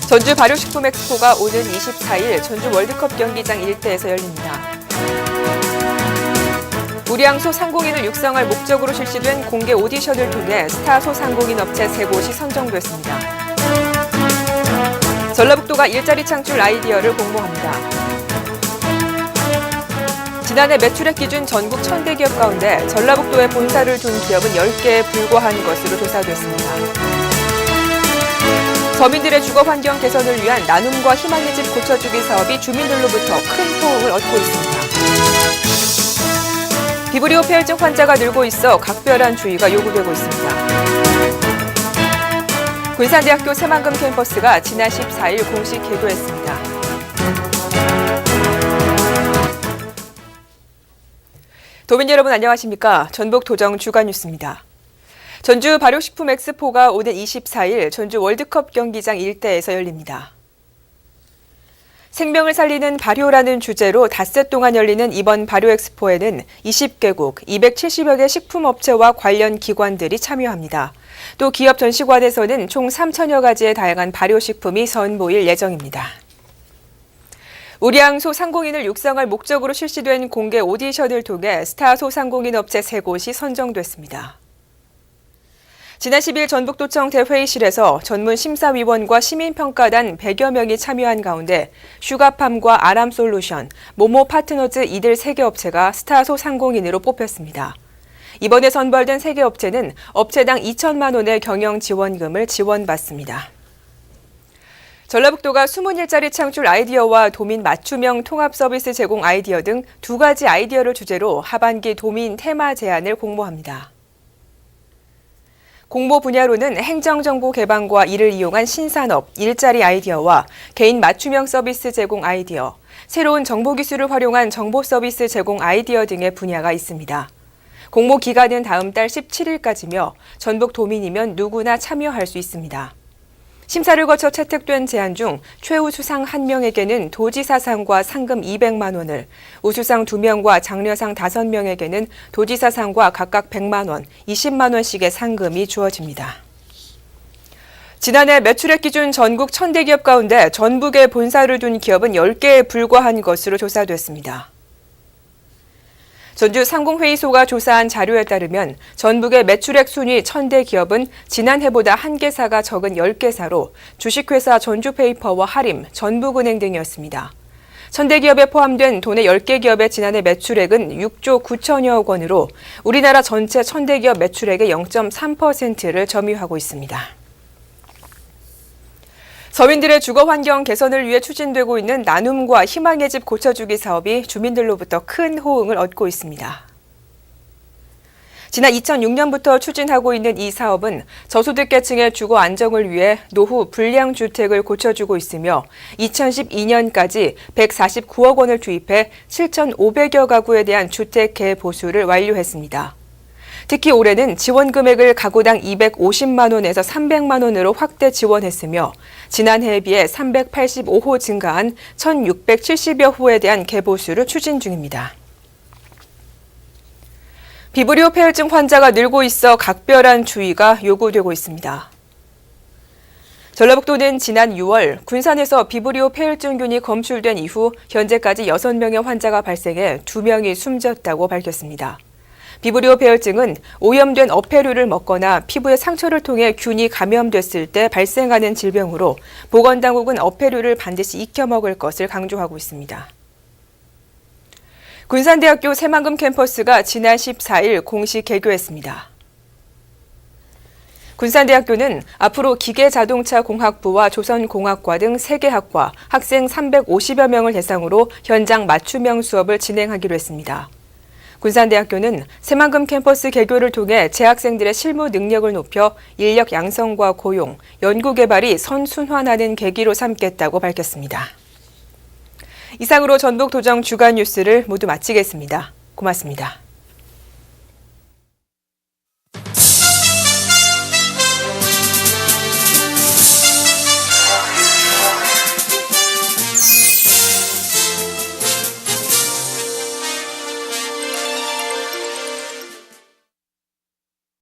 전주 발효식품 엑스포가 오는 24일 전주 월드컵 경기장 일대에서 열립니다. 우량 소상공인을 육성할 목적으로 실시된 공개 오디션을 통해 스타 소상공인 업체 3곳이 선정됐습니다. 전라북도가 일자리 창출 아이디어를 공모합니다. 지난해 매출액 기준 전국 1000대 기업 가운데 전라북도에 본사를 둔 기업은 10개에 불과한 것으로 조사됐습니다. 서민들의 주거 환경 개선을 위한 나눔과 희망의 집 고쳐주기 사업이 주민들로부터 큰 호응을 얻고 있습니다. 비브리오 폐혈증 환자가 늘고 있어 각별한 주의가 요구되고 있습니다. 군산대학교 새만금 캠퍼스가 지난 14일 공식 개교했습니다. 도민 여러분 안녕하십니까? 전북 도정 주간 뉴스입니다. 전주 발효식품 엑스포가 오는 24일 전주 월드컵 경기장 일대에서 열립니다. 생명을 살리는 발효라는 주제로 닷새 동안 열리는 이번 발효 엑스포에는 20개국 270여 개 식품업체와 관련 기관들이 참여합니다. 또 기업 전시관에서는 총 3천여 가지의 다양한 발효식품이 선보일 예정입니다. 우량 소상공인을 육성할 목적으로 실시된 공개 오디션을 통해 스타 소상공인 업체 3곳이 선정됐습니다. 지난 10일 전북도청 대회의실에서 전문 심사위원과 시민평가단 100여 명이 참여한 가운데 슈가팜과 아람솔루션, 모모파트너즈 이들 3개 업체가 스타 소상공인으로 뽑혔습니다. 이번에 선발된 3개 업체는 업체당 2천만 원의 경영 지원금을 지원받습니다. 전라북도가 숨은 일자리 창출 아이디어와 도민 맞춤형 통합 서비스 제공 아이디어 등 2가지 아이디어를 주제로 하반기 도민 테마 제안을 공모합니다. 공모 분야로는 행정정보 개방과 이를 이용한 신산업, 일자리 아이디어와 개인 맞춤형 서비스 제공 아이디어, 새로운 정보기술을 활용한 정보 서비스 제공 아이디어 등의 분야가 있습니다. 공모 기간은 다음 달 17일까지며 전북 도민이면 누구나 참여할 수 있습니다. 심사를 거쳐 채택된 제안 중 최우수상 1명에게는 도지사상과 상금 200만 원을, 우수상 2명과 장려상 5명에게는 도지사상과 각각 100만 원, 20만 원씩의 상금이 주어집니다. 지난해 매출액 기준 전국 1000대 기업 가운데 전북에 본사를 둔 기업은 10개에 불과한 것으로 조사됐습니다. 전주 상공회의소가 조사한 자료에 따르면 전북의 매출액 순위 1000대 기업은 지난해보다 1개사가 적은 10개사로 주식회사 전주페이퍼와 하림, 전북은행 등이었습니다. 1000대 기업에 포함된 도내 10개 기업의 지난해 매출액은 6조 9천여억 원으로 우리나라 전체 1000대 기업 매출액의 0.3%를 점유하고 있습니다. 서민들의 주거 환경 개선을 위해 추진되고 있는 나눔과 희망의 집 고쳐주기 사업이 주민들로부터 큰 호응을 얻고 있습니다. 지난 2006년부터 추진하고 있는 이 사업은 저소득계층의 주거 안정을 위해 노후 불량주택을 고쳐주고 있으며 2012년까지 149억 원을 투입해 7,500여 가구에 대한 주택 개보수를 완료했습니다. 특히 올해는 지원 금액을 가구당 250만 원에서 300만 원으로 확대 지원했으며 지난해에 비해 385호 증가한 1,670여 호에 대한 개보수를 추진 중입니다. 비브리오 폐혈증 환자가 늘고 있어 각별한 주의가 요구되고 있습니다. 전라북도는 지난 6월 군산에서 비브리오 폐혈증균이 검출된 이후 현재까지 6명의 환자가 발생해 2명이 숨졌다고 밝혔습니다. 비브리오 폐혈증은 오염된 어패류를 먹거나 피부에 상처를 통해 균이 감염됐을 때 발생하는 질병으로 보건당국은 어패류를 반드시 익혀 먹을 것을 강조하고 있습니다. 군산대학교 새만금 캠퍼스가 지난 14일 공식 개교했습니다. 군산대학교는 앞으로 기계자동차공학부와 조선공학과 등 3개 학과 학생 350여 명을 대상으로 현장 맞춤형 수업을 진행하기로 했습니다. 군산대학교는 새만금 캠퍼스 개교를 통해 재학생들의 실무 능력을 높여 인력 양성과 고용, 연구개발이 선순환하는 계기로 삼겠다고 밝혔습니다. 이상으로 전북 도정 주간 뉴스를 모두 마치겠습니다. 고맙습니다.